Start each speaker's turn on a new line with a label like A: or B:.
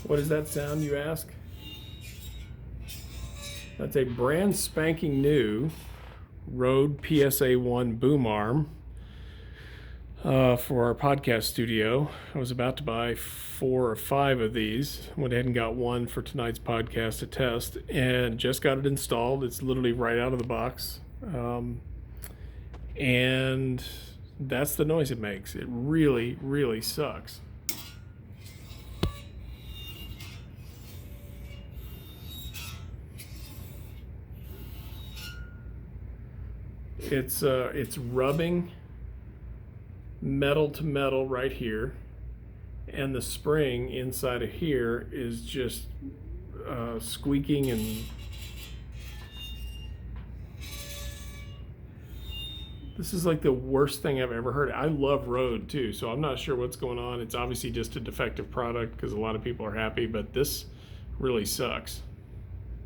A: What is that sound, you ask? That's a brand spanking new Rode PSA1 boom arm for our podcast studio. I was about to buy 4 or 5 of these. Went ahead and got one for tonight's podcast to test, and just got it installed. It's literally right out of the box. And that's the noise it makes. It really, really sucks. It's rubbing metal to metal right here, and the spring inside of here is just squeaking, and this is like the worst thing I've ever heard. I love Rode too, so I'm not sure what's going on. It's obviously just a defective product because a lot of people are happy, but this really sucks.